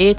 1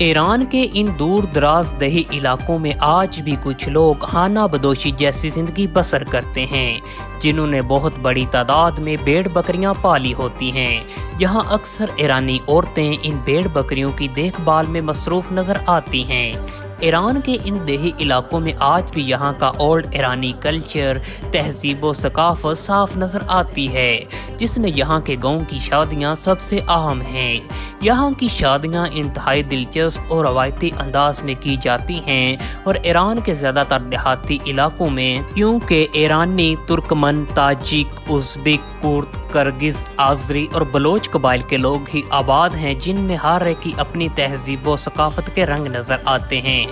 ایران کے ان دور دراز دیہی علاقوں میں آج بھی کچھ لوگ خانہ بدوشی جیسی زندگی بسر کرتے ہیں، جنہوں نے بہت بڑی تعداد میں بھیڑ بکریاں پالی ہوتی ہیں۔ یہاں اکثر ایرانی عورتیں ان بھیڑ بکریوں کی دیکھ بھال میں مصروف نظر آتی ہیں۔ ایران کے ان دیہی علاقوں میں آج بھی یہاں کا اولڈ ایرانی کلچر، تہذیب و ثقافت صاف نظر آتی ہے، جس میں یہاں کے گاؤں کی شادیاں سب سے اہم ہیں۔ یہاں کی شادیاں انتہائی دلچسپ اور روایتی انداز میں کی جاتی ہیں، اور ایران کے زیادہ تر دیہاتی علاقوں میں کیونکہ ایرانی، ترکمن، تاجک، ازبک، کرد، کرگز، آذری اور بلوچ قبائل کے لوگ ہی آباد ہیں، جن میں ہر ایک کی اپنی تہذیب و ثقافت کے رنگ نظر آتے ہیں۔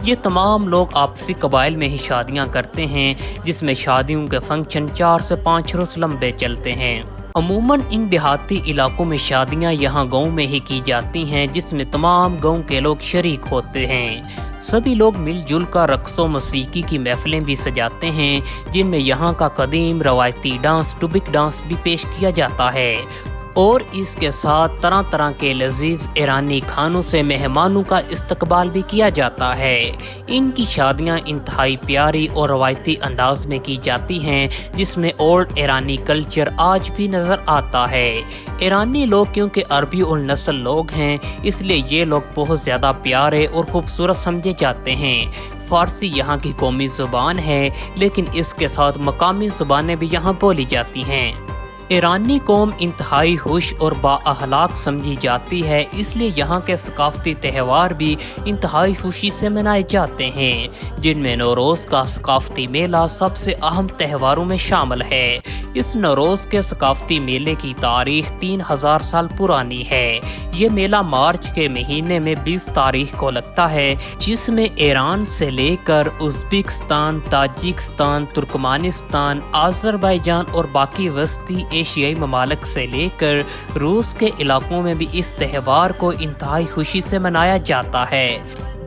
یہ تمام لوگ آپسی قبائل میں ہی شادیاں کرتے ہیں، جس میں شادیوں کے فنکشن 4 سے 5 روز لمبے چلتے ہیں۔ عموماً ان دیہاتی علاقوں میں شادیاں یہاں گاؤں میں ہی کی جاتی ہیں، جس میں تمام گاؤں کے لوگ شریک ہوتے ہیں۔ سبھی لوگ مل جل کر رقص و موسیقی کی محفلیں بھی سجاتے ہیں، جن میں یہاں کا قدیم روایتی ڈانس ڈبک ڈانس بھی پیش کیا جاتا ہے، اور اس کے ساتھ طرح طرح کے لذیذ ایرانی کھانوں سے مہمانوں کا استقبال بھی کیا جاتا ہے۔ ان کی شادیاں انتہائی پیاری اور روایتی انداز میں کی جاتی ہیں، جس میں اولڈ ایرانی کلچر آج بھی نظر آتا ہے۔ ایرانی لوگ کیونکہ عربی النسل لوگ ہیں، اس لیے یہ لوگ بہت زیادہ پیارے اور خوبصورت سمجھے جاتے ہیں۔ فارسی یہاں کی قومی زبان ہے، لیکن اس کے ساتھ مقامی زبانیں بھی یہاں بولی جاتی ہیں۔ ایرانی قوم انتہائی خوش اور با اخلاق سمجھی جاتی ہے، اس لیے یہاں کے ثقافتی تہوار بھی انتہائی خوشی سے منائے جاتے ہیں، جن میں نوروز کا ثقافتی میلہ سب سے اہم تہواروں میں شامل ہے۔ اس نوروز کے ثقافتی میلے کی تاریخ 3000 سال پرانی ہے۔ یہ میلہ مارچ کے مہینے میں 20 تاریخ کو لگتا ہے، جس میں ایران سے لے کر ازبکستان، تاجکستان، ترکمانستان، آذربائیجان اور باقی وسطی ایشیائی ممالک سے لے کر روس کے علاقوں میں بھی اس تہوار کو انتہائی خوشی سے منایا جاتا ہے۔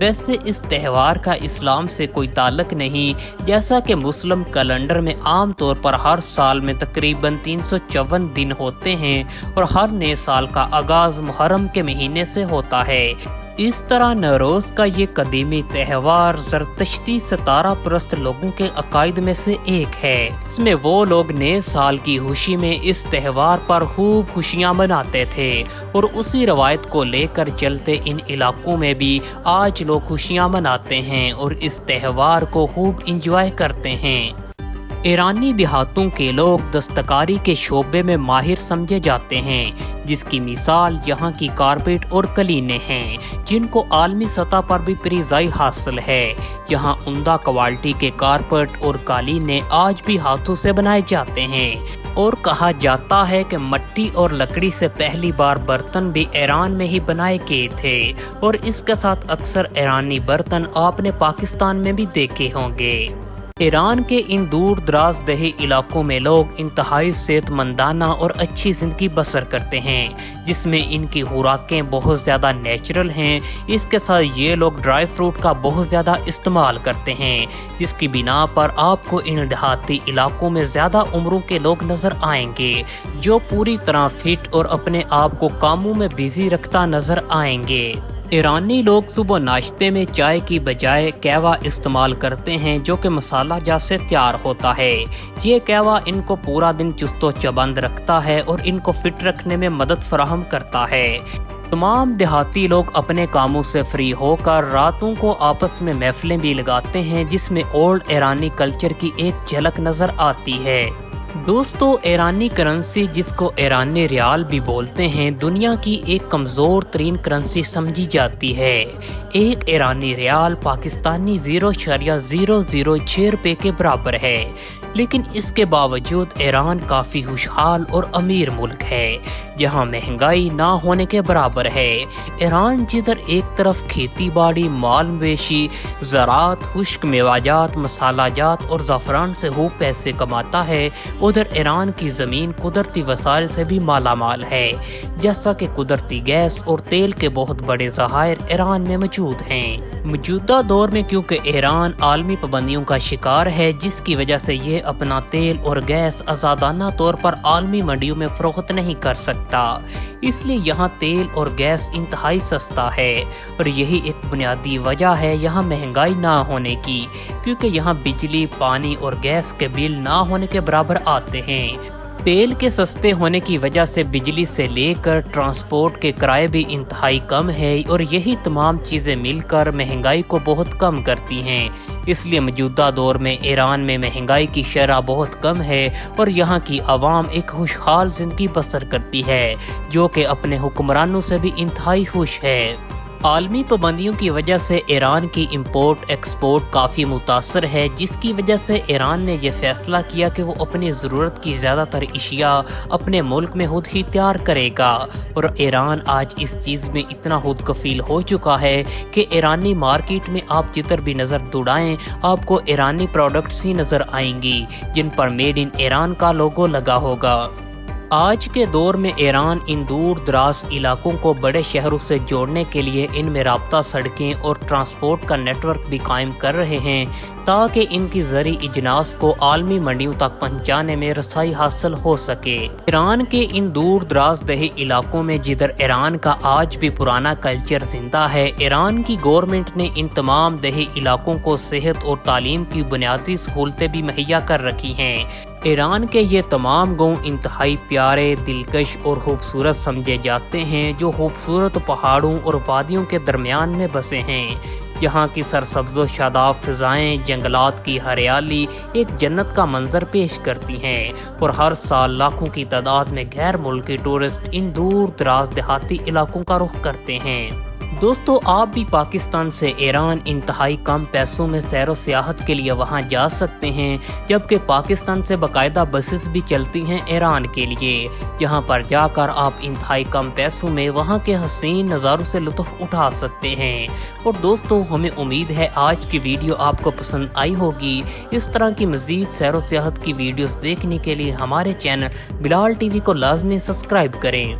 ویسے اس تہوار کا اسلام سے کوئی تعلق نہیں، جیسا کہ مسلم کیلنڈر میں عام طور پر ہر سال میں تقریباً 354 دن ہوتے ہیں، اور ہر نئے سال کا آغاز محرم کے مہینے سے ہوتا ہے۔ اس طرح نوروز کا یہ قدیمی تہوار زرتشتی ستارہ پرست لوگوں کے عقائد میں سے ایک ہے۔ اس میں وہ لوگ نئے سال کی خوشی میں اس تہوار پر خوب خوشیاں مناتے تھے، اور اسی روایت کو لے کر چلتے ان علاقوں میں بھی آج لوگ خوشیاں مناتے ہیں اور اس تہوار کو خوب انجوائے کرتے ہیں۔ ایرانی دیہاتوں کے لوگ دستکاری کے شعبے میں ماہر سمجھے جاتے ہیں، جس کی مثال یہاں کی کارپیٹ اور قالینیں ہیں، جن کو عالمی سطح پر بھی پریزائی حاصل ہے۔ یہاں عمدہ کوالٹی کے کارپیٹ اور قالینیں آج بھی ہاتھوں سے بنائے جاتے ہیں، اور کہا جاتا ہے کہ مٹی اور لکڑی سے پہلی بار برتن بھی ایران میں ہی بنائے گئے تھے، اور اس کے ساتھ اکثر ایرانی برتن آپ نے پاکستان میں بھی دیکھے ہوں گے۔ ایران کے ان دور دراز دیہی علاقوں میں لوگ انتہائی صحت مندانہ اور اچھی زندگی بسر کرتے ہیں، جس میں ان کی خوراکیں بہت زیادہ نیچرل ہیں۔ اس کے ساتھ یہ لوگ ڈرائی فروٹ کا بہت زیادہ استعمال کرتے ہیں، جس کی بنا پر آپ کو ان دیہاتی علاقوں میں زیادہ عمروں کے لوگ نظر آئیں گے، جو پوری طرح فٹ اور اپنے آپ کو کاموں میں بزی رکھتا نظر آئیں گے۔ ایرانی لوگ صبح ناشتے میں چائے کی بجائے قہوہ استعمال کرتے ہیں، جو کہ مسالہ جات سے تیار ہوتا ہے۔ یہ قہوہ ان کو پورا دن چست و چبند رکھتا ہے اور ان کو فٹ رکھنے میں مدد فراہم کرتا ہے۔ تمام دیہاتی لوگ اپنے کاموں سے فری ہو کر راتوں کو آپس میں محفلیں بھی لگاتے ہیں، جس میں اولڈ ایرانی کلچر کی ایک جھلک نظر آتی ہے۔ دوستو، ایرانی کرنسی، جس کو ایرانی ریال بھی بولتے ہیں، دنیا کی ایک کمزور ترین کرنسی سمجھی جاتی ہے۔ ایک ایرانی ریال پاکستانی 0.006 روپے کے برابر ہے، لیکن اس کے باوجود ایران کافی خوشحال اور امیر ملک ہے، جہاں مہنگائی نہ ہونے کے برابر ہے۔ ایران جدھر ایک طرف کھیتی باڑی، مال مویشی، زراعت، خشک میوہ جات، مسالہ جات اور زعفران سے خوب پیسے کماتا ہے، ادھر ایران کی زمین قدرتی وسائل سے بھی مالا مال ہے، جیسا کہ قدرتی گیس اور تیل کے بہت بڑے ذخائر ایران میں موجود ہیں۔ موجودہ دور میں کیونکہ ایران عالمی پابندیوں کا شکار ہے، جس کی وجہ سے یہ اپنا تیل اور گیس آزادانہ طور پر عالمی منڈیوں میں فروخت نہیں کر سکتا، اس لیے یہاں تیل اور گیس انتہائی سستا ہے، اور یہی ایک بنیادی وجہ ہے یہاں مہنگائی نہ ہونے کی، کیونکہ یہاں بجلی، پانی اور گیس کے بل نہ ہونے کے برابر آتے ہیں۔ تیل کے سستے ہونے کی وجہ سے بجلی سے لے کر ٹرانسپورٹ کے کرائے بھی انتہائی کم ہے، اور یہی تمام چیزیں مل کر مہنگائی کو بہت کم کرتی ہیں۔ اس لیے موجودہ دور میں ایران میں مہنگائی کی شرح بہت کم ہے، اور یہاں کی عوام ایک خوشحال زندگی بسر کرتی ہے، جو کہ اپنے حکمرانوں سے بھی انتہائی خوش ہے۔ عالمی پابندیوں کی وجہ سے ایران کی امپورٹ ایکسپورٹ کافی متاثر ہے، جس کی وجہ سے ایران نے یہ فیصلہ کیا کہ وہ اپنی ضرورت کی زیادہ تر اشیاء اپنے ملک میں خود ہی تیار کرے گا، اور ایران آج اس چیز میں اتنا خود کفیل ہو چکا ہے کہ ایرانی مارکیٹ میں آپ جدھر بھی نظر دوڑائیں آپ کو ایرانی پروڈکٹس ہی نظر آئیں گی جن پر میڈ ان ایران کا لوگو لگا ہوگا۔ آج کے دور میں ایران ان دور دراز علاقوں کو بڑے شہروں سے جوڑنے کے لیے ان میں رابطہ سڑکیں اور ٹرانسپورٹ کا نیٹ ورک بھی قائم کر رہے ہیں، تاکہ ان کی زرعی اجناس کو عالمی منڈیوں تک پہنچانے میں رسائی حاصل ہو سکے۔ ایران کے ان دور دراز دیہی علاقوں میں جدھر ایران کا آج بھی پرانا کلچر زندہ ہے، ایران کی گورنمنٹ نے ان تمام دیہی علاقوں کو صحت اور تعلیم کی بنیادی سہولتیں بھی مہیا کر رکھی ہیں۔ ایران کے یہ تمام گاؤں انتہائی پیارے، دلکش اور خوبصورت سمجھے جاتے ہیں، جو خوبصورت پہاڑوں اور وادیوں کے درمیان میں بسے ہیں۔ یہاں کی سرسبز و شاداب فضائیں، جنگلات کی ہریالی ایک جنت کا منظر پیش کرتی ہیں، اور ہر سال لاکھوں کی تعداد میں غیر ملکی ٹورسٹ ان دور دراز دیہاتی علاقوں کا رخ کرتے ہیں۔ دوستو، آپ بھی پاکستان سے ایران انتہائی کم پیسوں میں سیر و سیاحت کے لیے وہاں جا سکتے ہیں، جبکہ پاکستان سے باقاعدہ بسز بھی چلتی ہیں ایران کے لیے، جہاں پر جا کر آپ انتہائی کم پیسوں میں وہاں کے حسین نظاروں سے لطف اٹھا سکتے ہیں۔ اور دوستو، ہمیں امید ہے آج کی ویڈیو آپ کو پسند آئی ہوگی۔ اس طرح کی مزید سیر و سیاحت کی ویڈیوز دیکھنے کے لیے ہمارے چینل بلال ٹی وی کو لازمی سبسکرائب کریں۔